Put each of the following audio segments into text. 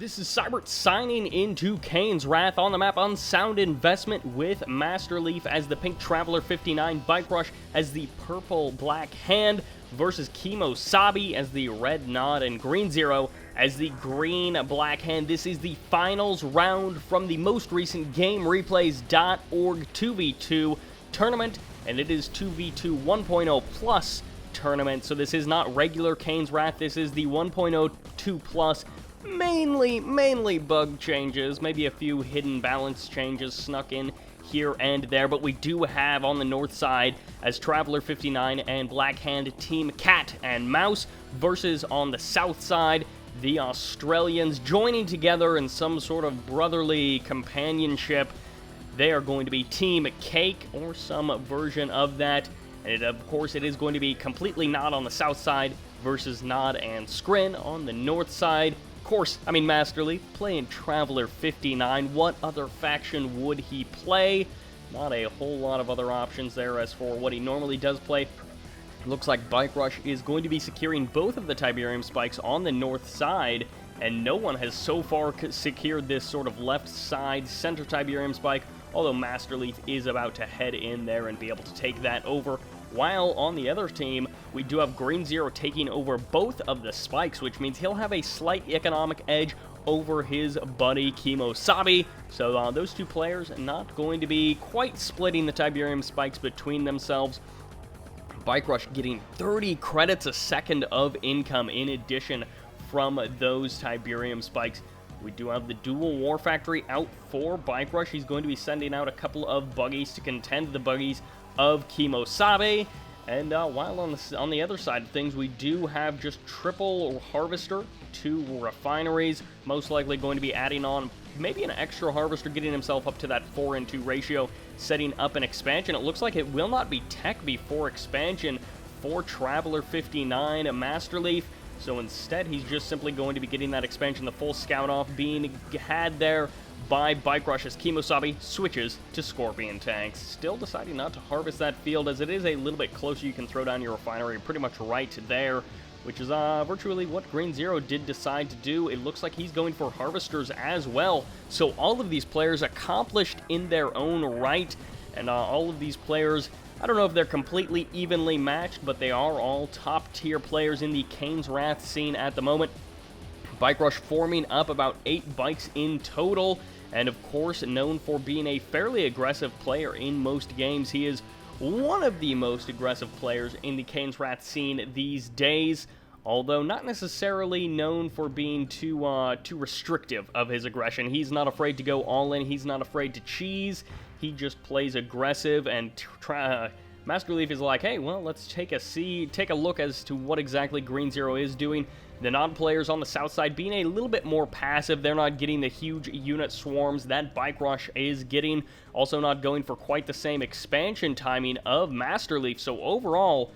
This is Sybert signing into Kane's Wrath on the map. Unsound Investment with MasterLeaf as the pink Traveler 59, Bike Rush as the purple black hand versus KiMOsaBE as the red nod and Green Zero as the green black hand. This is the finals round from the most recent GameReplays.org 2v2 tournament, and it is 2v2 1.0 plus tournament. So this is not regular Kane's Wrath, this is the 1.02 plus. Mainly bug changes, maybe a few hidden balance changes snuck in here and there, but we do have on the north side as Traveler 59 and Black Hand Team Cat&Mouse versus on the south side the Australians joining together in some sort of brotherly companionship. They are going to be Team Cake or some version of that, and of course it is going to be completely Nod on the south side versus Nod and Scrin on the north side. Of course, MasterLeaf playing Traveler 59. What other faction would he play? Not a whole lot of other options there as for what he normally does play. Looks like Bike Rush is going to be securing both of the Tiberium spikes on the north side, and no one has so far secured this sort of left side center Tiberium spike, although MasterLeaf is about to head in there and be able to take that over. While on the other team, we do have Green Zero taking over both of the spikes, which means he'll have a slight economic edge over his buddy KiMOsaBE. So those two players not going to be quite splitting the Tiberium spikes between themselves. Bike Rush getting 30 credits a second of income in addition from those Tiberium spikes. We do have the Dual War Factory out for Bike Rush. He's going to be sending out a couple of buggies to contend the buggies of KiMOsaBE, and while on the other side of things, we do have just triple harvester, 2 refineries, most likely going to be adding on maybe an extra harvester, getting himself up to that 4-in-2 ratio, setting up an expansion. It looks like it will not be tech before expansion for Traveler 59 MasterLeaf, so instead he's just simply going to be getting that expansion, the full scout off being had there by Bike Rush as KiMOsaBE switches to Scorpion tanks. Still deciding not to harvest that field as it is a little bit closer. You can throw down your refinery pretty much right there, which is virtually what Green Zero did decide to do. It looks like he's going for harvesters as well. So all of these players accomplished in their own right, and all of these players, I don't know if they're completely evenly matched, but they are all top tier players in the Kane's Wrath scene at the moment. Bike Rush forming up about 8 bikes in total, and of course known for being a fairly aggressive player in most games. He is one of the most aggressive players in the Kane's Wrath scene these days, although not necessarily known for being too restrictive of his aggression. He's not afraid to go all in, he's not afraid to cheese, he just plays aggressive, and MasterLeaf is like, hey, well, let's take a look as to what exactly Green Zero is doing. The non-players on the south side being a little bit more passive. They're not getting the huge unit swarms that Bike Rush is getting. Also not going for quite the same expansion timing of MasterLeaf. So overall,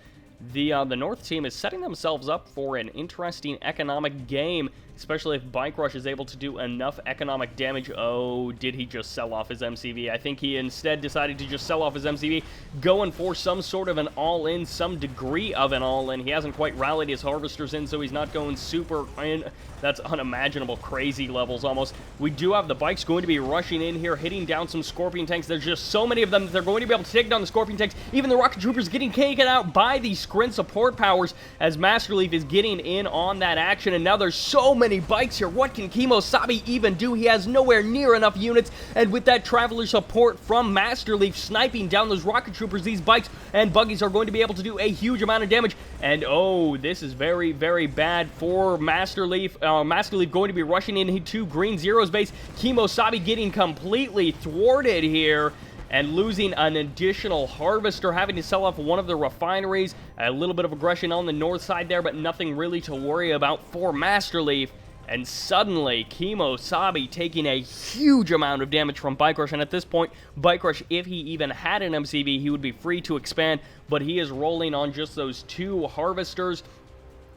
the North team is setting themselves up for an interesting economic game, especially if Bike Rush is able to do enough economic damage. Oh, did he just sell off his MCV? I think he instead decided to just sell off his MCV, going for some sort of an all-in, some degree of an all-in. He hasn't quite rallied his harvesters in, so he's not going super in. That's unimaginable, crazy levels almost. We do have the bikes going to be rushing in here, hitting down some Scorpion tanks. There's just so many of them that they're going to be able to take down the Scorpion tanks. Even the Rocket Troopers getting taken out by the Scrin support powers as MasterLeaf is getting in on that action, and now there's so many bikes here. What can KiMOsaBE even do? He has nowhere near enough units, and with that Traveler support from MasterLeaf sniping down those Rocket Troopers, these bikes and buggies are going to be able to do a huge amount of damage, and oh, this is very, very bad for MasterLeaf. MasterLeaf going to be rushing into Green Zero's base. KiMOsaBE getting completely thwarted here and losing an additional harvester, having to sell off one of the refineries. A little bit of aggression on the north side there, but nothing really to worry about for MasterLeaf. And suddenly, KiMOsaBE taking a huge amount of damage from Bike Rush, and at this point, Bike Rush, if he even had an MCV, he would be free to expand, but he is rolling on just those 2 harvesters,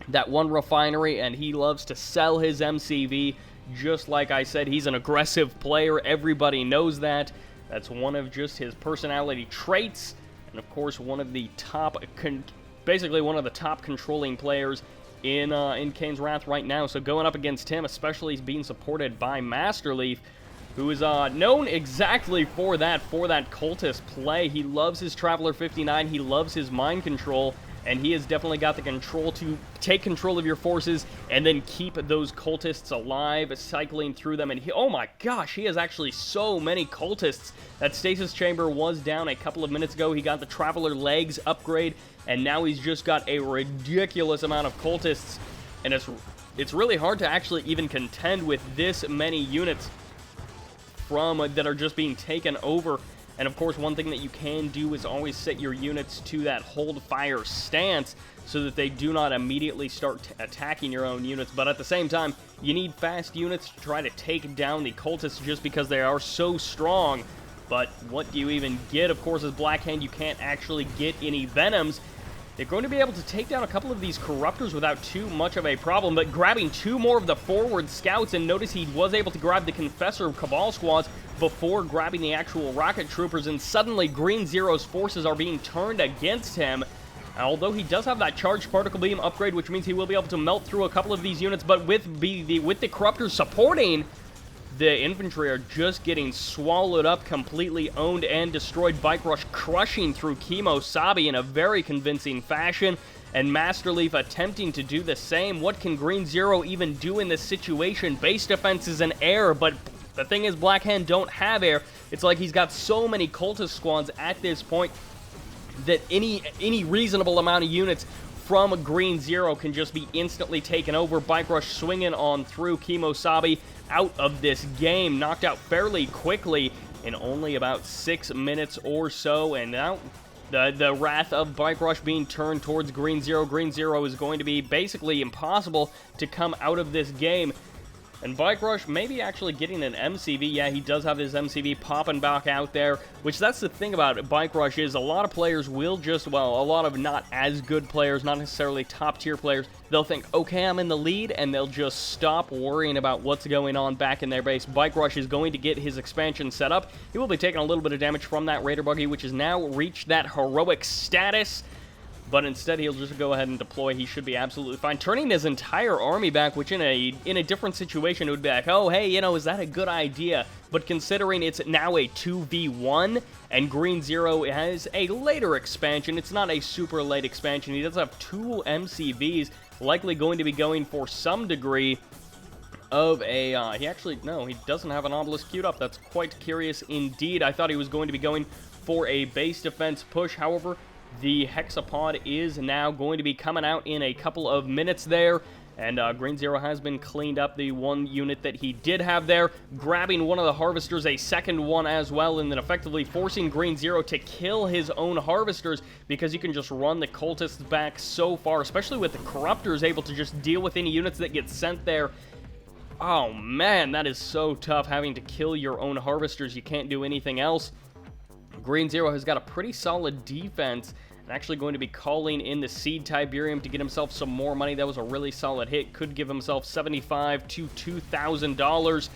that 1 refinery, and he loves to sell his MCV. Just like I said, he's an aggressive player. Everybody knows that. That's one of just his personality traits, and of course one of the top, basically one of the top controlling players in Kane's Wrath right now. So going up against him, especially being supported by MasterLeaf, who is known exactly for that cultist play. He loves his Traveler 59, he loves his mind control, and he has definitely got the control to take control of your forces and then keep those cultists alive, cycling through them. And oh my gosh, he has actually so many cultists. That Stasis Chamber was down a couple of minutes ago. He got the Traveler Legs upgrade, and now he's just got a ridiculous amount of cultists. And it's really hard to actually even contend with this many units that are just being taken over. And of course, one thing that you can do is always set your units to that hold fire stance so that they do not immediately start attacking your own units. But at the same time, you need fast units to try to take down the cultists just because they are so strong. But what do you even get? Of course, as Black Hand, you can't actually get any Venoms. They're going to be able to take down a couple of these Corruptors without too much of a problem, but grabbing 2 more of the forward scouts, and notice he was able to grab the Confessor Cabal squads before grabbing the actual Rocket Troopers, and suddenly Green Zero's forces are being turned against him. Although he does have that Charged Particle Beam upgrade, which means he will be able to melt through a couple of these units, but with the Corruptors supporting, the infantry are just getting swallowed up, completely owned and destroyed. BikeRush crushing through KiMOsaBE in a very convincing fashion, and MasterLeaf attempting to do the same. What can Green Zero even do in this situation? Base defense is an air, but the thing is, Black Hand don't have air. It's like he's got so many cultist squads at this point that any reasonable amount of units from Green Zero can just be instantly taken over. BikeRush swinging on through. KiMOsaBE out of this game, knocked out fairly quickly in only about 6 minutes or so, and now the wrath of BikeRush being turned towards Green Zero. Green Zero is going to be basically impossible to come out of this game. And BikeRush maybe actually getting an MCV. Yeah, he does have his MCV popping back out there, which that's the thing about BikeRush is a lot of players will just, well, a lot of not as good players, not necessarily top tier players, they'll think, okay, I'm in the lead, and they'll just stop worrying about what's going on back in their base. BikeRush is going to get his expansion set up. He will be taking a little bit of damage from that Raider Buggy, which has now reached that heroic status. But instead, he'll just go ahead and deploy. He should be absolutely fine. Turning his entire army back, which in a different situation, it would be like, oh, hey, you know, is that a good idea? But considering it's now a 2v1, and Green Zero has a later expansion, it's not a super late expansion. He does have 2 MCVs, likely going to be going for some degree of a, he doesn't have an Obelisk queued up. That's quite curious indeed. I thought he was going to be going for a base defense push. However, the Hexapod is now going to be coming out in a couple of minutes there, and Green Zero has been cleaned up, the one unit that he did have there, grabbing one of the Harvesters, a second one as well, and then effectively forcing Green Zero to kill his own Harvesters, because you can just run the Cultists back so far, especially with the Corruptors able to just deal with any units that get sent there. Oh man, that is so tough, having to kill your own Harvesters. You can't do anything else. Green Zero has got a pretty solid defense, and actually going to be calling in the Seed Tiberium to get himself some more money. That was a really solid hit. Could give himself $75,000 to $2,000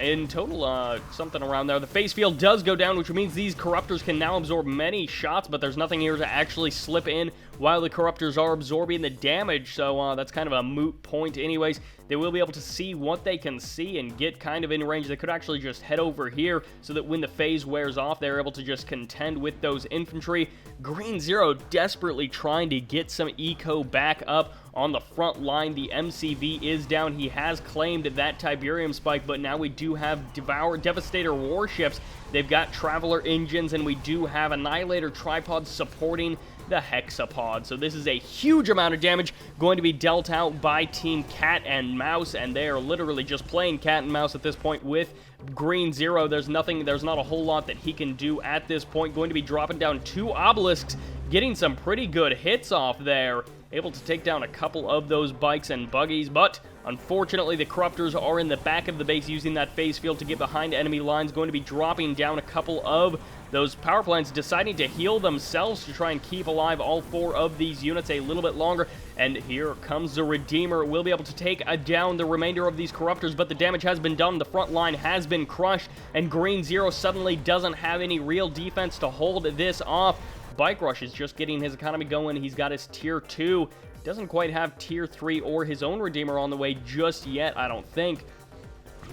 in total, something around there. The phase field does go down, which means these Corruptors can now absorb many shots, but there's nothing here to actually slip in while the Corruptors are absorbing the damage, so that's kind of a moot point anyways. They will be able to see what they can see and get kind of in range. They could actually just head over here so that when the phase wears off, they're able to just contend with those infantry. Green Zero desperately trying to get some eco back up on the front line. The MCV is down. He has claimed that Tiberium spike, but now we do have Devastator warships. They've got Traveler engines, and we do have Annihilator tripods supporting the Hexapod. So this is a huge amount of damage going to be dealt out by Team Cat&Mouse, and they are literally just playing Cat&Mouse at this point with Green Zero. There's not a whole lot that he can do at this point. Going to be dropping down 2 obelisks, getting some pretty good hits off there. Able to take down a couple of those bikes and buggies, but unfortunately the Corruptors are in the back of the base using that phase field to get behind enemy lines. Going to be dropping down a couple of those power plants, deciding to heal themselves to try and keep alive all 4 of these units a little bit longer. And here comes the Redeemer. We'll be able to take down the remainder of these Corruptors, but the damage has been done. The front line has been crushed, and Green Zero suddenly doesn't have any real defense to hold this off. BikeRush is just getting his economy going. He's got his tier 2 doesn't quite have Tier 3 or his own Redeemer on the way just yet, I don't think.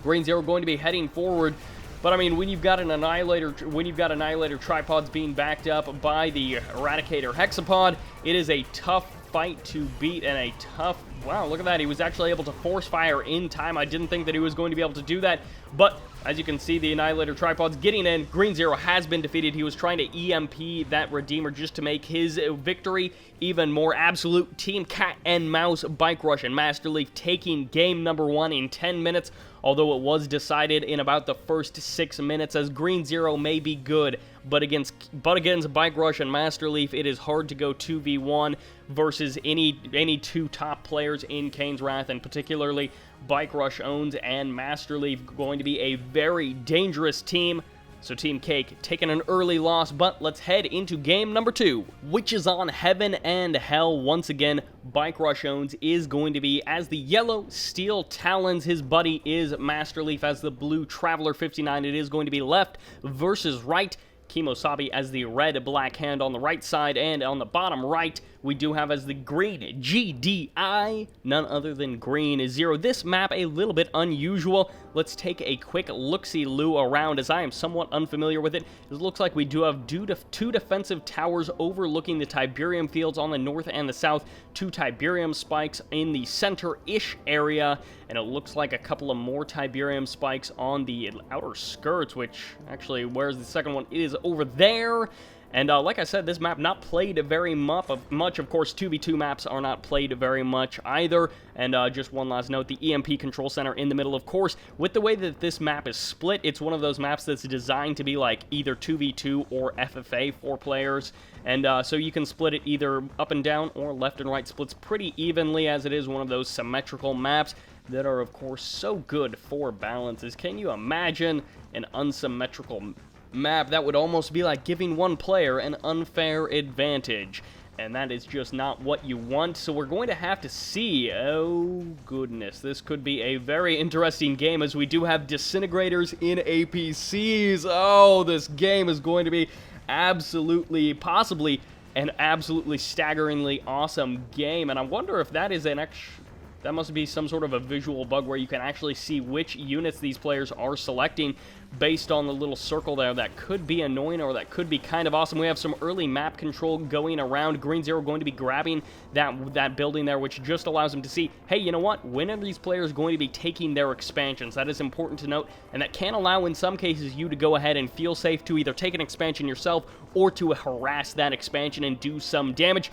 Green Zero going to be heading forward. But I mean, when you've got an Annihilator, tripods being backed up by the Eradicator Hexapod, it is a tough fight to beat and a tough... Wow, look at that. He was actually able to force fire in time. I didn't think that he was going to be able to do that. But as you can see, the Annihilator tripods getting in. Green Zero has been defeated. He was trying to EMP that Redeemer just to make his victory even more absolute. Team Cat&Mouse, BikeRush, and MasterLeaf taking game number 1 in 10 minutes. Although it was decided in about the first 6 minutes, as Green Zero may be good, but against BikeRush and MasterLeaf, it is hard to go 2v1 versus any two top players in Kane's Wrath, and particularly BikeRushOwnz and MasterLeaf going to be a very dangerous team. So Team Cake taking an early loss, but let's head into game number 2, which is on heaven and hell. Once again, BikeRushOwnz is going to be as the yellow Steel Talons. His buddy is MasterLeaf as the blue Traveler 59. It is going to be left versus right. KiMOsaBE as the red Black Hand on the right side, and on the bottom right, we do have as the green GDI, none other than Green Zero. This map a little bit unusual. Let's take a quick look-see-loo around, as I am somewhat unfamiliar with it. It looks like we do have two defensive towers overlooking the Tiberium fields on the north and the south, 2 Tiberium spikes in the center-ish area, and it looks like a couple of more Tiberium spikes on the outer skirts, which actually, where's the second one? It is over there. And like I said, this map not played very much. Of course, 2v2 maps are not played very much either. And just one last note, the EMP control center in the middle, of course. With the way that this map is split, it's one of those maps that's designed to be like either 2v2 or FFA, 4 players. And so you can split it either up and down or left and right splits pretty evenly, as it is one of those symmetrical maps that are, of course, so good for balances. Can you imagine an unsymmetrical map? That would almost be like giving one player an unfair advantage, and that is just not what you want. So we're going to have to see. Oh goodness, this could be a very interesting game, as we do have disintegrators in APCs. Oh, this game is going to be absolutely, possibly an absolutely staggeringly awesome game, and I wonder if that is that must be some sort of a visual bug where you can actually see which units these players are selecting based on the little circle there. That could be annoying, or that could be kind of awesome. We have some early map control going around. Green Zero going to be grabbing that building there, which just allows him to see, hey, you know what? When are these players going to be taking their expansions? That is important to note, and that can allow, in some cases, you to go ahead and feel safe to either take an expansion yourself or to harass that expansion and do some damage.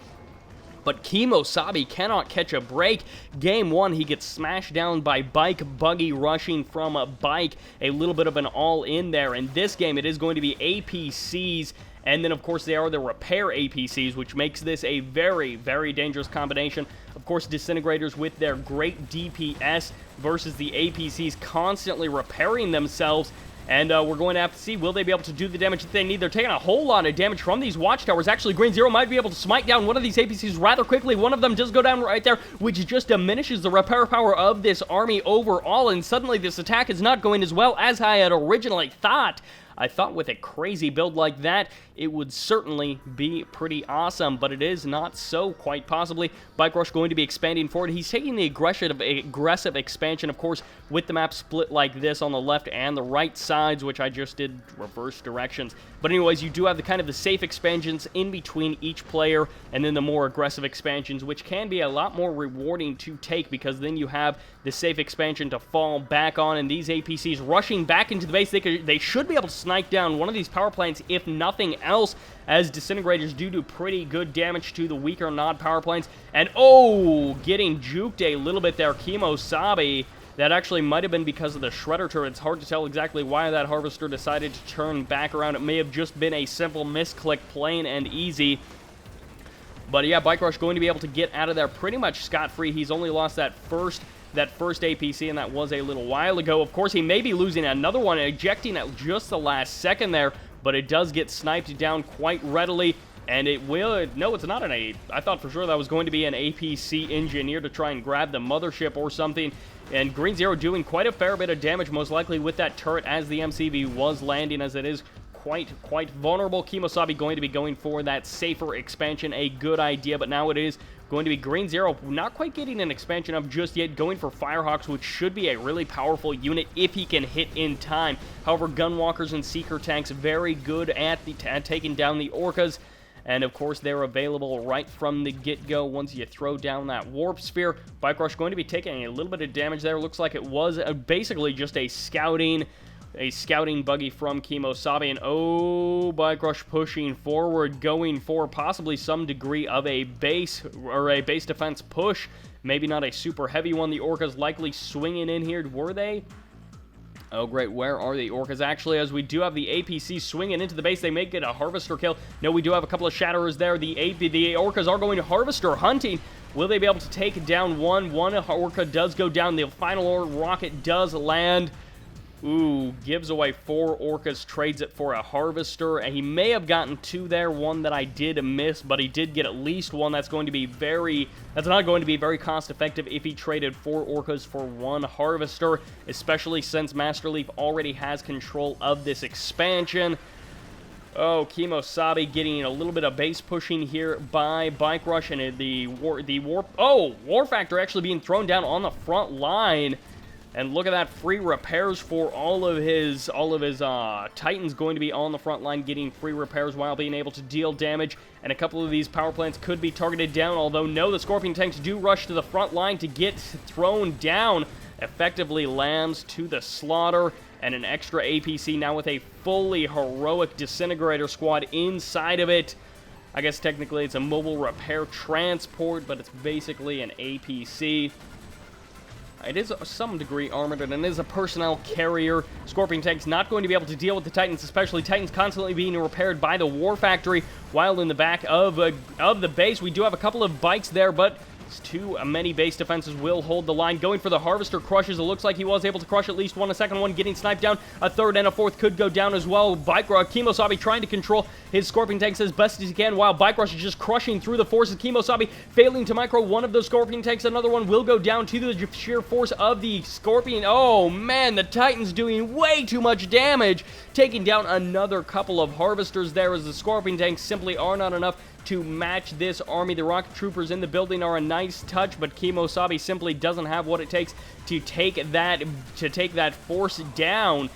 But KiMOsaBE cannot catch a break. Game 1, he gets smashed down by Bike Buggy rushing from a Bike. A little bit of an all-in there. In this game, it is going to be APCs, and then, of course, they are the repair APCs, which makes this a very, very dangerous combination. Of course, disintegrators with their great DPS versus the APCs constantly repairing themselves. And we're going to have to see, will they be able to do the damage that they need? They're taking a whole lot of damage from these watchtowers. Actually, Green Zero might be able to smite down one of these APCs rather quickly. One of them does go down right there, which just diminishes the repair power of this army overall. And suddenly, this attack is not going as well as I had originally thought. I thought with a crazy build like that, it would certainly be pretty awesome, but it is not so, quite possibly. BikeRush going to be expanding forward. He's taking the aggressive expansion, of course, with the map split like this on the left and the right sides, which I just did reverse directions. But anyways, you do have the kind of the safe expansions in between each player, and then the more aggressive expansions, which can be a lot more rewarding to take, because then you have the safe expansion to fall back on, and these APCs rushing back into the base, they should be able to snipe down one of these power plants, if nothing else, as disintegrators do pretty good damage to the weaker non-power plants. And oh, getting juked a little bit there, KiMOsaBE. That actually might have been because of the shredder turret. It's hard to tell exactly why that harvester decided to turn back around. It may have just been a simple misclick, plain and easy. But yeah, BikeRush going to be able to get out of there pretty much scot-free. He's only lost that first APC, and that was a little while ago. Of course, he may be losing another one, ejecting at just the last second there, but it does get sniped down quite readily. And it will... No, it's not an A. I thought for sure that was going to be an APC engineer to try and grab the mothership or something. And Green Zero doing quite a fair bit of damage, most likely with that turret, as the MCV was landing, as it is quite vulnerable. KiMOsaBE going to be going for that safer expansion, a good idea, but now it is going to be Green Zero, not quite getting an expansion up just yet, going for Firehawks, which should be a really powerful unit if he can hit in time. However, Gunwalkers and Seeker tanks very good at taking down the Orcas, and of course they're available right from the get-go once you throw down that Warp Sphere. BikeRush going to be taking a little bit of damage there. Looks like it was basically just a scouting buggy from KiMOsaBE, and oh, BikeRush pushing forward, going for possibly some degree of a base defense push. Maybe not a super heavy one. The Orcas likely swinging in here. Were they? Oh, great. Where are the Orcas? Actually, as we do have the APC swinging into the base, they may get a Harvester kill. No, we do have a couple of Shatterers there. The Orcas are going to Harvester hunting. Will they be able to take down one? One Orca does go down. The final rocket does land. Ooh, gives away 4 Orcas, trades it for a Harvester, and he may have gotten 2 there, one that I did miss, but he did get at least one. That's not going to be very cost effective if he traded 4 Orcas for 1 Harvester, especially since MasterLeaf already has control of this expansion. Oh, KiMOsaBE getting a little bit of base pushing here by BikeRush, and War Factor actually being thrown down on the front line. And look at that, free repairs for all of his Titans going to be on the front line, getting free repairs while being able to deal damage. And a couple of these power plants could be targeted down, although no, the Scorpion tanks do rush to the front line to get thrown down. Effectively lands to the slaughter, and an extra APC now with a fully heroic Disintegrator squad inside of it. I guess technically it's a mobile repair transport, but it's basically an APC. It is some degree armored, and it is a personnel carrier. Scorpion tank's not going to be able to deal with the Titans, especially Titans constantly being repaired by the War Factory, while in the back of the base, we do have a couple of bikes there, but too many base defenses will hold the line. Going for the Harvester crushes. It looks like he was able to crush at least one. A second one getting sniped down. A third and a fourth could go down as well. KiMOsaBE trying to control his Scorpion tanks as best as he can, while BikeRush is just crushing through the forces. KiMOsaBE failing to micro one of those Scorpion tanks. Another one will go down to the sheer force of the Scorpion. Oh man, the Titan's doing way too much damage. Taking down another couple of Harvesters there, as the Scorpion tanks simply are not enough to match this army. The Rocket Troopers in the building are a nice touch, but KiMOsaBE simply doesn't have what it takes to take that force down.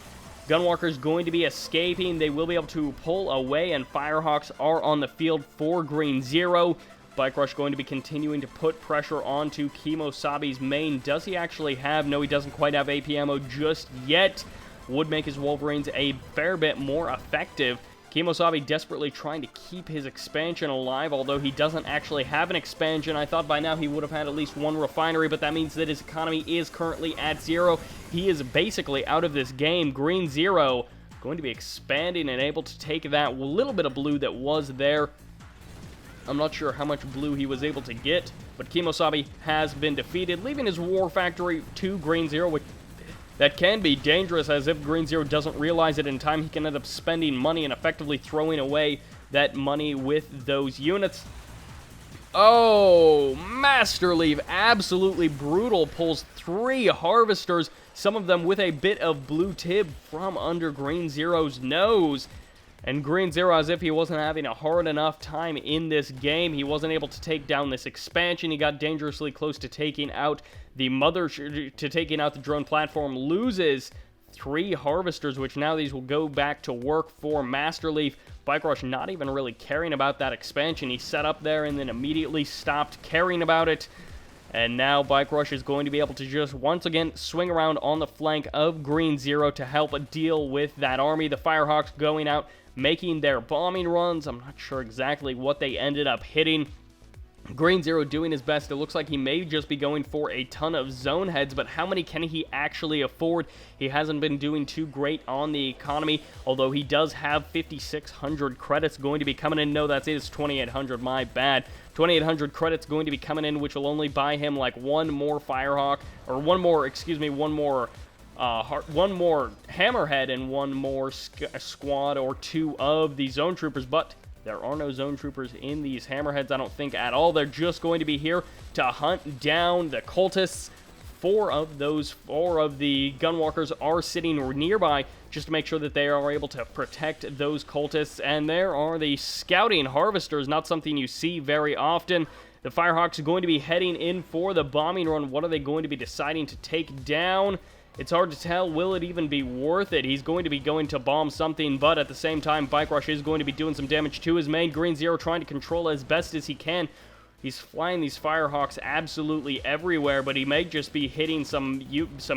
Gunwalker's going to be escaping. They will be able to pull away, and Firehawks are on the field for Green Zero. BikeRush going to be continuing to put pressure onto KiMOsaBE's main. Does he actually have? No, he doesn't quite have AP ammo just yet. Would make his Wolverines a fair bit more effective. KiMOsaBE desperately trying to keep his expansion alive, although he doesn't actually have an expansion. I thought by now he would have had at least one refinery, but that means that his economy is currently at 0. He is basically out of this game. Green Zero going to be expanding and able to take that little bit of blue that was there. I'm not sure how much blue he was able to get, but KiMOsaBE has been defeated, leaving his War Factory to Green Zero, which that can be dangerous, as if Green Zero doesn't realize it in time, he can end up spending money and effectively throwing away that money with those units. Oh, MasterLeaf, absolutely brutal, pulls 3 Harvesters, some of them with a bit of blue tib from under Green Zero's nose. And Green Zero, as if he wasn't having a hard enough time in this game, he wasn't able to take down this expansion. He got dangerously close to taking out the drone platform, loses 3 Harvesters, which now these will go back to work for MasterLeaf. BikeRush not even really caring about that expansion. He set up there and then immediately stopped caring about it. And now BikeRush is going to be able to just once again swing around on the flank of Green Zero to help deal with that army. The Firehawks going out, making their bombing runs. I'm not sure exactly what they ended up hitting. Green Zero doing his best. It looks like he may just be going for a ton of zone heads, but how many can he actually afford? He hasn't been doing too great on the economy, although he does have 5,600 credits going to be coming in. No, that's it. It's 2,800. My bad. 2,800 credits going to be coming in, which will only buy him like one more Firehawk, or one more Hammerhead and one more squad or 2 of the Zone Troopers, but there are no Zone Troopers in these Hammerheads, I don't think, at all. They're just going to be here to hunt down the cultists. 4 of the Gunwalkers are sitting nearby just to make sure that they are able to protect those cultists. And there are the Scouting Harvesters, not something you see very often. The Firehawks are going to be heading in for the bombing run. What are they going to be deciding to take down? It's hard to tell. Will it even be worth it? He's going to be going to bomb something, but at the same time, BikeRush is going to be doing some damage to his main. Green Zero trying to control as best as he can. He's flying these Firehawks absolutely everywhere, but he may just be hitting some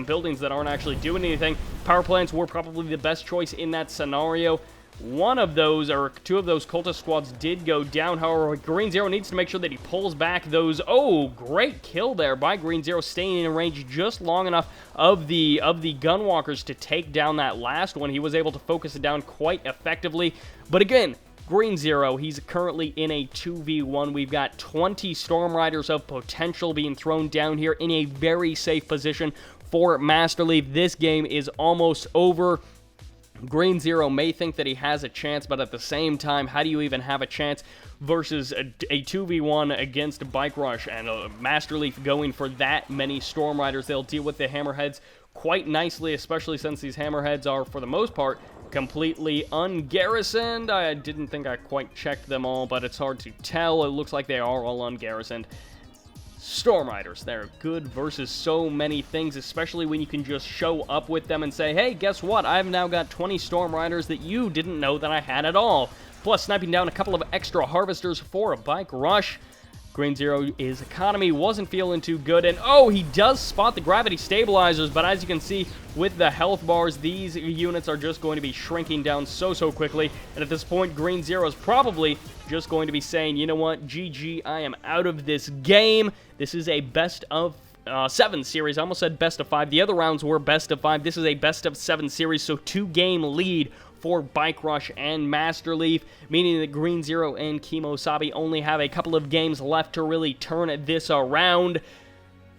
buildings that aren't actually doing anything. Power plants were probably the best choice in that scenario. One of those, or two of those cultist squads did go down. However, Green Zero needs to make sure that he pulls back those. Oh, great kill there by Green Zero, staying in range just long enough of the Gunwalkers to take down that last one. He was able to focus it down quite effectively. But again, Green Zero, he's currently in a 2v1. We've got 20 Storm Riders of potential being thrown down here in a very safe position for MasterLeaf. This game is almost over. Green Zero may think that he has a chance, but at the same time, how do you even have a chance versus a 2v1 against BikeRush and MasterLeaf going for that many Storm Riders? They'll deal with the Hammerheads quite nicely, especially since these Hammerheads are, for the most part, completely ungarrisoned. I didn't think I quite checked them all, but it's hard to tell. It looks like they are all ungarrisoned. Storm Riders, they're good versus so many things, especially when you can just show up with them and say, hey, guess what? I've now got 20 Storm Riders that you didn't know that I had at all. Plus, sniping down a couple of extra Harvesters for a BikeRush. Green Zero, his economy wasn't feeling too good, and oh, he does spot the gravity stabilizers, but as you can see with the health bars, these units are just going to be shrinking down so quickly, and at this point, Green Zero is probably just going to be saying, you know what, GG, I am out of this game. This is a best of 7 series. I almost said best of 5. The other rounds were best of 5. This is a best of 7 series, so 2-game lead for BikeRush and MasterLeaf, meaning that Green Zero and KiMOsaBE only have a couple of games left to really turn this around.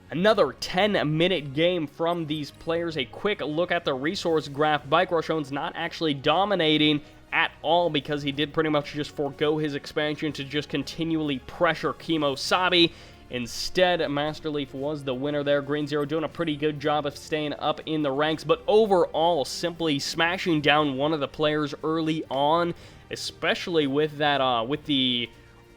Another 10-minute game from these players. A quick look at the resource graph. BikeRushOwnz not actually dominating at all because he did pretty much just forego his expansion to just continually pressure KiMOsaBE. Instead, MasterLeaf was the winner there. Green Zero doing a pretty good job of staying up in the ranks, but overall, simply smashing down one of the players early on, especially with that, with the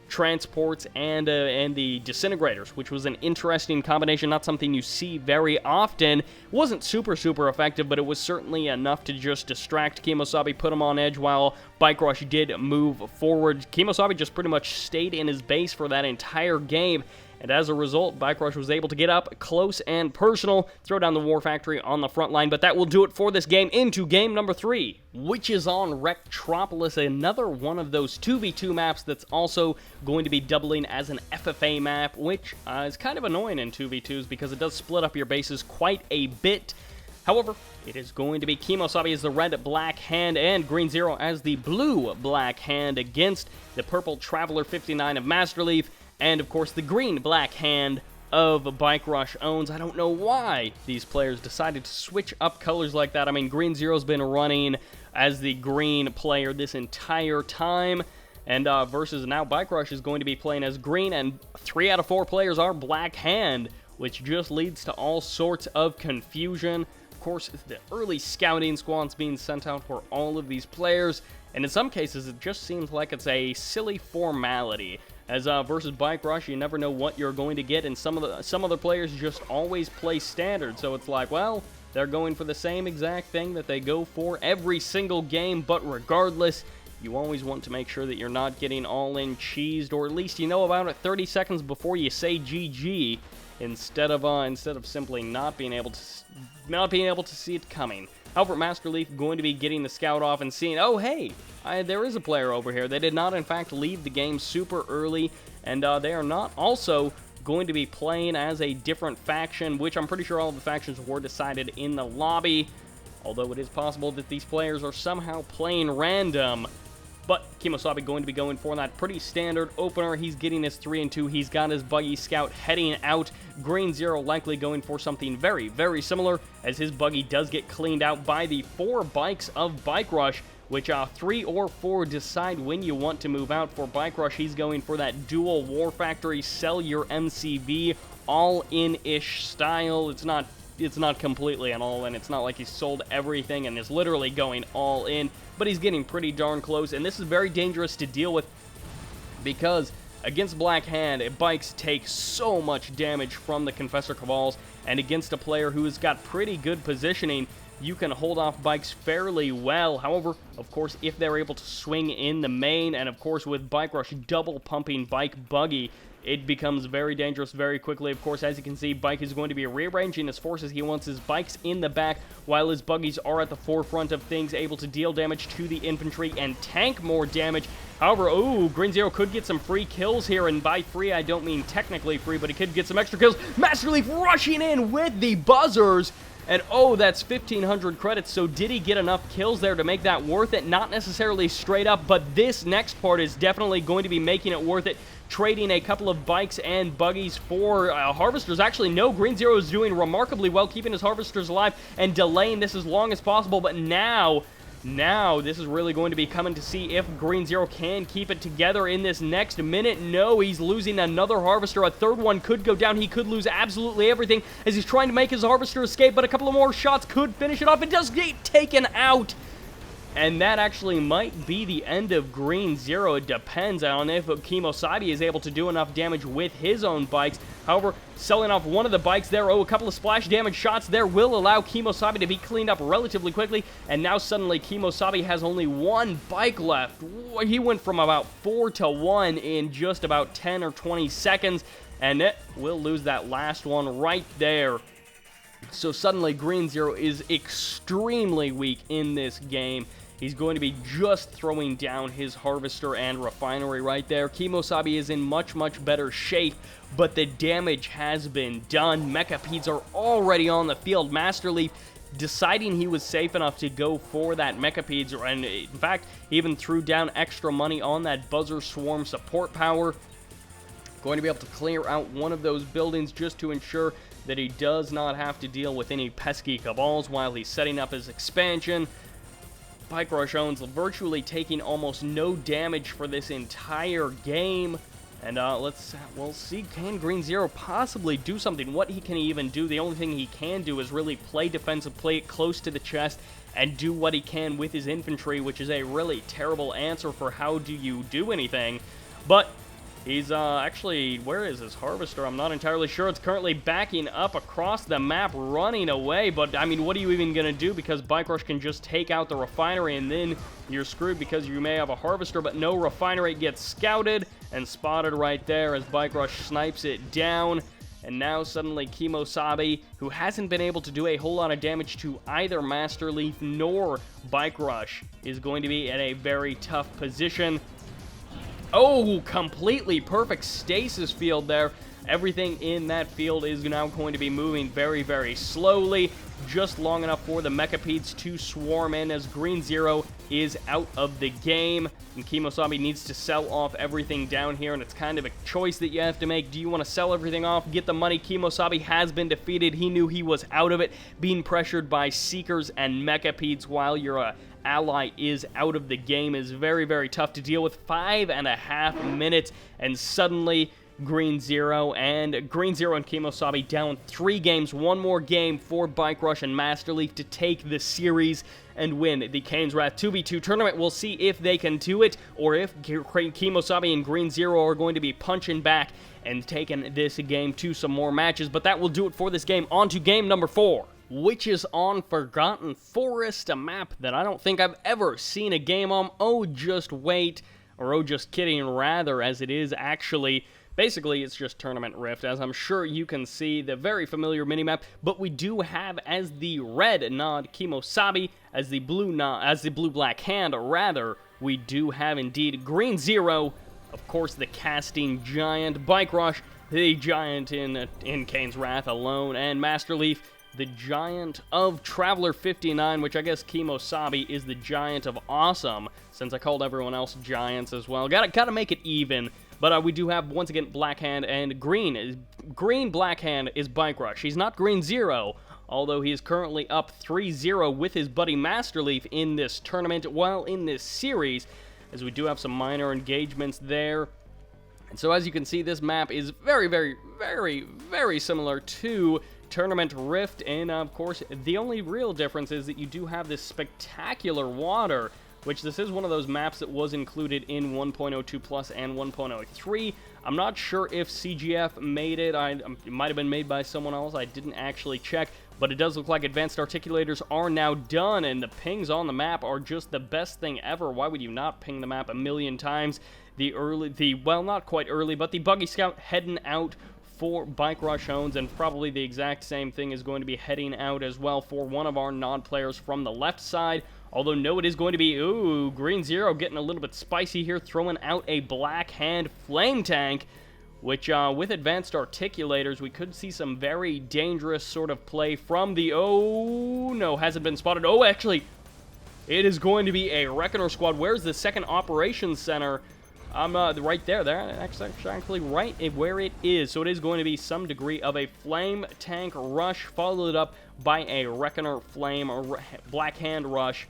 transports and the disintegrators, which was an interesting combination. Not something you see very often. It wasn't super effective, but it was certainly enough to just distract KiMOsaBE, put him on edge while BikeRush did move forward. KiMOsaBE just pretty much stayed in his base for that entire game. And as a result, BikeRush was able to get up close and personal, throw down the War Factory on the front line. But that will do it for this game. Into game number 3, which is on Rectropolis, another one of those 2v2 maps that's also going to be doubling as an FFA map, which is kind of annoying in 2v2s because it does split up your bases quite a bit. However, it is going to be KiMOsaBE as the red-black hand and Green Zero as the blue-black hand against the purple Traveler 59 of MasterLeaf. And, of course, the green-black hand of BikeRushOwnz. I don't know why these players decided to switch up colors like that. I mean, Green Zero's been running as the green player this entire time. And versus now BikeRush is going to be playing as green, and 3 out of 4 players are black hand, which just leads to all sorts of confusion. Of course, the early scouting squads being sent out for all of these players. And in some cases, it just seems like it's a silly formality. As versus BikeRush, you never know what you're going to get, and some other players just always play standard. So it's like, well, they're going for the same exact thing that they go for every single game, but regardless, you always want to make sure that you're not getting all-in cheesed, or at least you know about it 30 seconds before you say GG, instead of simply not being able to see it coming. However, MasterLeaf going to be getting the scout off and seeing, oh hey, there is a player over here. They did not, in fact, leave the game super early, and they are not also going to be playing as a different faction, which I'm pretty sure all of the factions were decided in the lobby, although it is possible that these players are somehow playing random. But KiMOsaBE going to be going for that pretty standard opener. He's getting his 3-2. He's got his buggy scout heading out. Green Zero likely going for something very similar, as his buggy does get cleaned out by the 4 bikes of BikeRush, which 3 or 4 decide when you want to move out. For BikeRush, he's going for that dual War Factory, sell your MCV, all-in-ish style. It's not completely an all-in. It's not like he's sold everything and is literally going all-in, but he's getting pretty darn close, and this is very dangerous to deal with because against Black Hand, bikes take so much damage from the Confessor Cavals, and against a player who has got pretty good positioning, you can hold off bikes fairly well. However, of course, if they're able to swing in the main, and of course with Bike Rush double pumping Bike Buggy, it becomes very dangerous very quickly. Of course, as you can see, Bike is going to be rearranging his forces. He wants his bikes in the back, while his buggies are at the forefront of things, able to deal damage to the infantry and tank more damage. However, Green Zero could get some free kills here, and by free, I don't mean technically free, but he could get some extra kills. MasterLeaf rushing in with the buzzers, and that's 1,500 credits, so did he get enough kills there to make that worth it? Not necessarily straight up, but this next part is definitely going to be making it worth it. Trading a couple of bikes and buggies for harvesters. Actually, no, Green Zero is doing remarkably well, keeping his harvesters alive and delaying this as long as possible, but now this is really going to be coming to see if Green Zero can keep it together in this next minute. No, he's losing another harvester. A third one could go down. He could lose absolutely everything as he's trying to make his harvester escape, but a couple of more shots could finish it off. It does get taken out. And that actually might be the end of Green Zero. It depends on if KiMOsaBE is able to do enough damage with his own bikes. However, selling off one of the bikes there, a couple of splash damage shots there will allow KiMOsaBE to be cleaned up relatively quickly. And now suddenly KiMOsaBE has only one bike left. He went from about 4 to 1 in just about 10 or 20 seconds. And it will lose that last one right there. So suddenly Green Zero is extremely weak in this game. He's going to be just throwing down his harvester and refinery right there. KiMOsaBE is in much, much better shape, but the damage has been done. Mechapedes are already on the field. MasterLeaf deciding he was safe enough to go for that Mechapedes, and in fact, even threw down extra money on that Buzzer Swarm support power. Going to be able to clear out one of those buildings just to ensure that he does not have to deal with any pesky Cabals while he's setting up his expansion. BikeRushOwnz virtually taking almost no damage for this entire game. And we'll see, can Green Zero possibly do something? What he can even do, the only thing he can do is really play defensive, play it close to the chest, and do what he can with his infantry, which is a really terrible answer for how do you do anything. But he's actually, where is his harvester? I'm not entirely sure. It's currently backing up across the map, running away. But, I mean, what are you even going to do? Because Bike Rush can just take out the refinery, and then you're screwed because you may have a harvester. But no, refinery gets scouted and spotted right there as Bike Rush snipes it down. And now suddenly KiMOsaBE, who hasn't been able to do a whole lot of damage to either MasterLeaf nor Bike Rush, is going to be in a very tough position. Completely perfect stasis field there. Everything in that field is now going to be moving very, very slowly, just long enough for the Mechapedes to swarm in as Green Zero is out of the game. And KiMOsaBE needs to sell off everything down here, and it's kind of a choice that you have to make. Do you want to sell everything off, get the money? KiMOsaBE has been defeated. He knew he was out of it, being pressured by Seekers and Mechapedes while your ally is out of the game is very, very tough to deal with. 5.5 minutes, and suddenly Green Zero and KiMOsaBE down 3 games. One more game for Bike Rush and MasterLeaf to take the series and win the Kane's Wrath 2v2 tournament. We'll see if they can do it, or if KiMOsaBE and Green Zero are going to be punching back and taking this game to some more matches. But that will do it for this game. On to game number 4, which is on Forgotten Forest, a map that I don't think I've ever seen a game on. Just wait, or just kidding, rather, as it is actually. Basically, it's just Tournament Rift, as I'm sure you can see, the very familiar minimap, but we do have as the red nod KiMOsaBE, as the blue black hand, rather, we do have indeed Green Zero, of course the casting giant, Bike Rush, the giant in Kane's Wrath alone, and MasterLeaf, the giant of Traveler 59, which I guess KiMOsaBE is the giant of Awesome, since I called everyone else giants as well. Gotta make it even. But we do have, once again, Black Hand and Green. Black Hand is Bike Rush. He's not Green Zero, although he is currently up 3-0 with his buddy MasterLeaf in this tournament, while in this series, as we do have some minor engagements there. And so as you can see, this map is very, very, very, very similar to Tournament Rift, and of course, the only real difference is that you do have this spectacular water which this is one of those maps that was included in 1.02 Plus and 1.03. I'm not sure if CGF made it. It might have been made by someone else. I didn't actually check, but it does look like advanced articulators are now done, and the pings on the map are just the best thing ever. Why would you not ping the map a million times? Well, not quite early, but the Buggy Scout heading out for BikeRushOwnz, and probably the exact same thing is going to be heading out as well for one of our non-players from the left side. Although, no, it is going to be, ooh, Green Zero getting a little bit spicy here, throwing out a Black Hand Flame Tank, which, with advanced articulators, we could see some very dangerous sort of play from the, oh, no, hasn't been spotted. Oh, actually, it is going to be a Reckoner squad. Where's the second operations center? Right there. Actually right where it is. So it is going to be some degree of a Flame Tank rush, followed up by a Reckoner Flame Black Hand rush.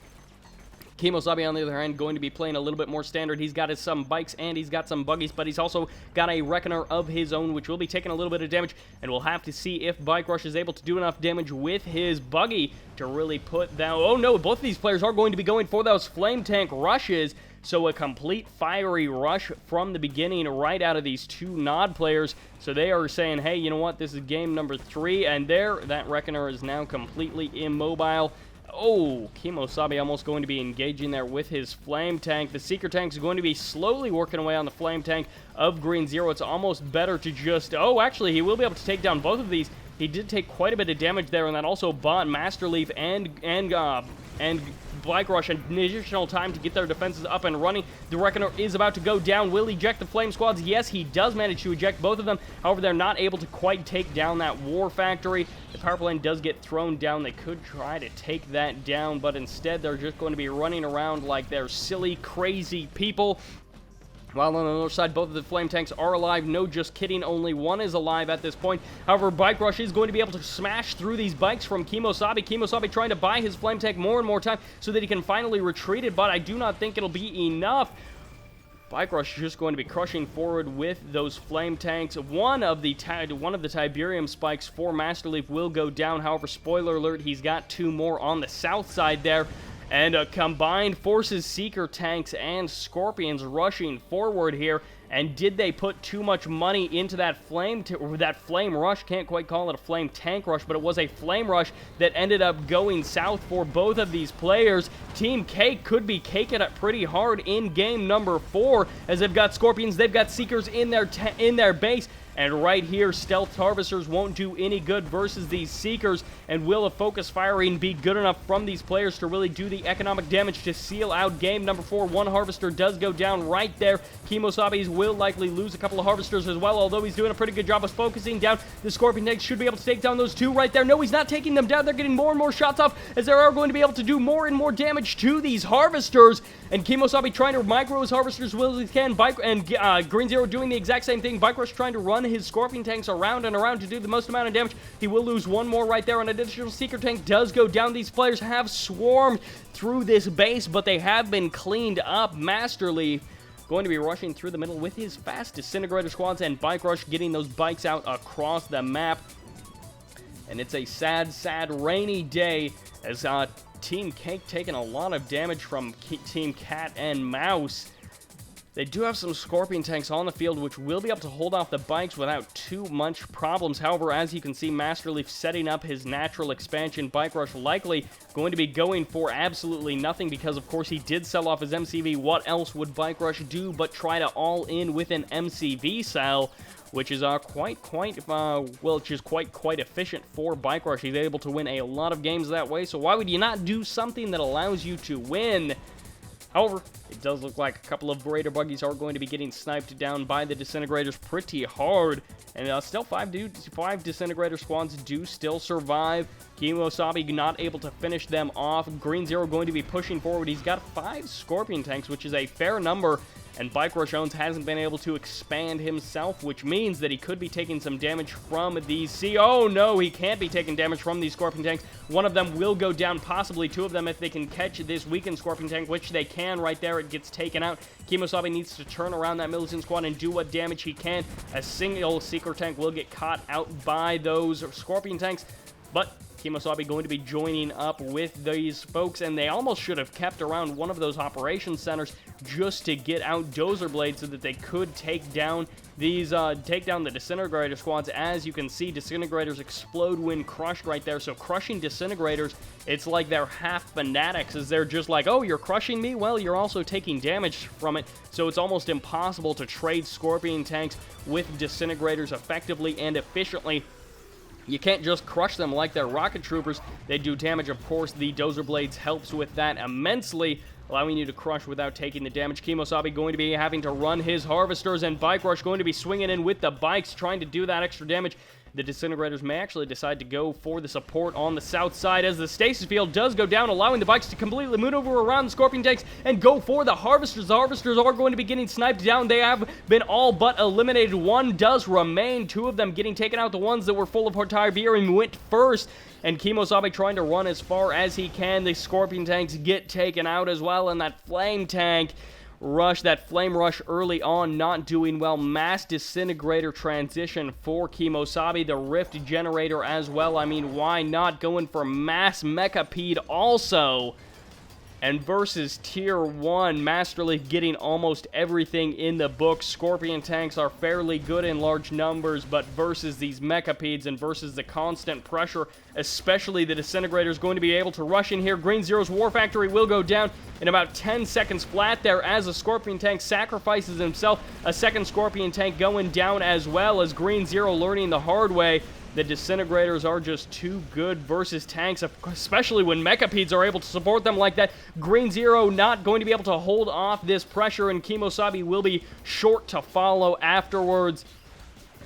KiMOsaBE, on the other hand, going to be playing a little bit more standard. He's got some bikes and he's got some buggies, but he's also got a Reckoner of his own, which will be taking a little bit of damage, and we'll have to see if BikeRush is able to do enough damage with his buggy to really put down... Oh, no, both of these players are going to be going for those Flame Tank rushes, so a complete fiery rush from the beginning right out of these two Nod players. So they are saying, hey, you know what, this is game number 3, and there, that Reckoner is now completely immobile. Oh, KiMOsaBE almost going to be engaging there with his Flame Tank. The Seeker Tank is going to be slowly working away on the Flame Tank of Green Zero. It's almost better to just... Oh, actually, he will be able to take down both of these. He did take quite a bit of damage there, and that also bought MasterLeaf and BikeRush an additional time to get their defenses up and running. The Reckoner is about to go down. Will he eject the Flame Squads? Yes, he does manage to eject both of them. However, they're not able to quite take down that War Factory. The power plant does get thrown down. They could try to take that down, but instead they're just going to be running around like they're silly, crazy people. While on the other side, both of the Flame Tanks are alive. No, just kidding. Only one is alive at this point. However, BikeRush is going to be able to smash through these bikes from KiMOsaBE. KiMOsaBE trying to buy his Flame Tank more and more time so that he can finally retreat it, but I do not think it'll be enough. BikeRush is just going to be crushing forward with those Flame Tanks. One of the Tiberium spikes for MasterLeaf will go down. However, spoiler alert, he's got 2 more on the south side there. And combined forces, Seeker Tanks and Scorpions rushing forward here. And did they put too much money into that flame rush? Can't quite call it a Flame Tank rush, but it was a Flame Rush that ended up going south for both of these players. Team Cake could be caking it pretty hard in game number 4, as they've got Scorpions, they've got Seekers in their base. And right here, Stealth Harvesters won't do any good versus these Seekers. And will a focus firing be good enough from these players to really do the economic damage to seal out game number 4? One Harvester does go down right there. KiMOsaBE will likely lose a couple of Harvesters as well, although he's doing a pretty good job of focusing down. The Scorpion Tank should be able to take down those 2 right there. No, he's not taking them down. They're getting more and more shots off, as they are going to be able to do more and more damage to these Harvesters. And KiMOsaBE trying to micro his Harvesters as well as he can. Green Zero doing the exact same thing. BikeRush trying to run his Scorpion Tanks around and around to do the most amount of damage. He will lose 1 more right there. An additional Seeker Tank does go down. These players have swarmed through this base, but they have been cleaned up. MasterLeaf going to be rushing through the middle with his fast Disintegrator squads, and BikeRush getting those bikes out across the map. And it's a sad, sad rainy day, as Team Cake taking a lot of damage from Team Cat&Mouse. They do have some Scorpion Tanks on the field, which will be able to hold off the bikes without too much problems. However, as you can see, MasterLeaf setting up his natural expansion. BikeRush likely going to be going for absolutely nothing because, of course, he did sell off his MCV. What else would BikeRush do but try to all-in with an MCV sell, which is quite efficient for BikeRush. He's able to win a lot of games that way, so why would you not do something that allows you to win? However, it does look like a couple of Raider buggies are going to be getting sniped down by the Disintegrators pretty hard. And still 5 Disintegrator squads do still survive. KiMOsaBE not able to finish them off. Green Zero going to be pushing forward. He's got 5 Scorpion Tanks, which is a fair number. And BikeRushOwnz hasn't been able to expand himself, which means that he could be taking some damage from these... Oh, no, he can't be taking damage from these Scorpion Tanks. One of them will go down, possibly 2 of them if they can catch this weakened Scorpion Tank, which they can right there. It gets taken out. KiMOsaBE needs to turn around that Militant Squad and do what damage he can. A single Seeker Tank will get caught out by those Scorpion Tanks, but KiMOsaBE going to be joining up with these folks, and they almost should have kept around one of those operations centers just to get out Dozer Blades so that they could take down these, take down the Disintegrator squads. As you can see, Disintegrators explode when crushed right there, so crushing Disintegrators, it's like they're half fanatics, as they're just like, oh, you're crushing me? Well, you're also taking damage from it, so it's almost impossible to trade Scorpion tanks with Disintegrators effectively and efficiently. You can't just crush them like they're rocket troopers. They do damage, of course. The Dozer Blades helps with that immensely, allowing you to crush without taking the damage. KiMOsaBE going to be having to run his Harvesters, and BikeRush going to be swinging in with the bikes, trying to do that extra damage. The Disintegrators may actually decide to go for the support on the south side, as the stasis field does go down, allowing the bikes to completely maneuver around the Scorpion tanks and go for the Harvesters. The Harvesters are going to be getting sniped down. They have been all but eliminated. One does remain, two of them getting taken out. The ones that were full of Hortire beer and went first, and KiMOsaBE trying to run as far as he can. The Scorpion tanks get taken out as well, and that Flame tank rush, that Flame Rush early on, not doing well. Mass Disintegrator transition for KiMOsaBE. The Rift Generator as well. I mean, why not? Going for Mass Mechapede also. And versus Tier 1, MasterLeaf getting almost everything in the book. Scorpion tanks are fairly good in large numbers, but versus these Mechapedes and versus the constant pressure, especially the Disintegrators going to be able to rush in here. Green Zero's War Factory will go down in about 10 seconds flat there as a Scorpion tank sacrifices himself. A second Scorpion tank going down as well, as Green Zero learning the hard way. The Disintegrators are just too good versus tanks, especially when Mechapedes are able to support them like that. Green Zero not going to be able to hold off this pressure, and KiMOsaBE will be short to follow afterwards,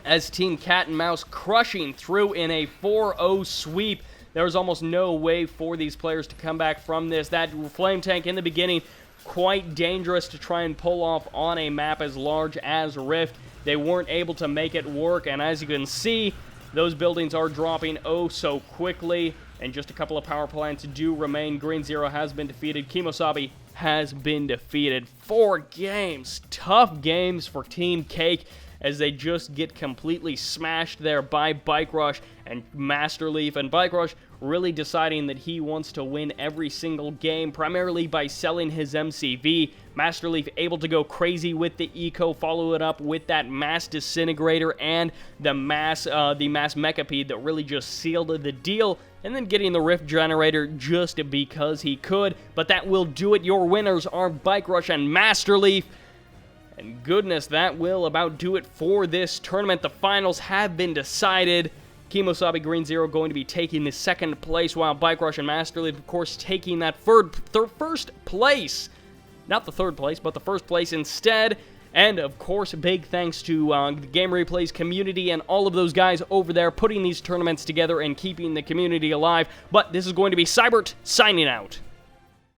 as Team Cat&Mouse crushing through in a 4-0 sweep. There's almost no way for these players to come back from this. That Flame tank in the beginning, quite dangerous to try and pull off on a map as large as Rift. They weren't able to make it work, and as you can see, those buildings are dropping oh so quickly, and just a couple of power plants do remain. Green Zero has been defeated. KiMOsaBE has been defeated. 4 games. Tough games for Team Cake, as they just get completely smashed there by BikeRush and MasterLeaf. And BikeRush really deciding that he wants to win every single game, primarily by selling his MCV. MasterLeaf able to go crazy with the eco, follow it up with that Mass Disintegrator and the Mass Mechapede that really just sealed the deal, and then getting the Rift Generator just because he could. But that will do it. Your winners are BikeRush and MasterLeaf. And goodness, that will about do it for this tournament. The finals have been decided. KiMOsaBE Green Zero going to be taking the second place, while BikeRush and MasterLeaf, of course, taking that first place. Not the third place, but the first place instead. And, of course, big thanks to the Game Replays community and all of those guys over there putting these tournaments together and keeping the community alive. But this is going to be Sybert signing out.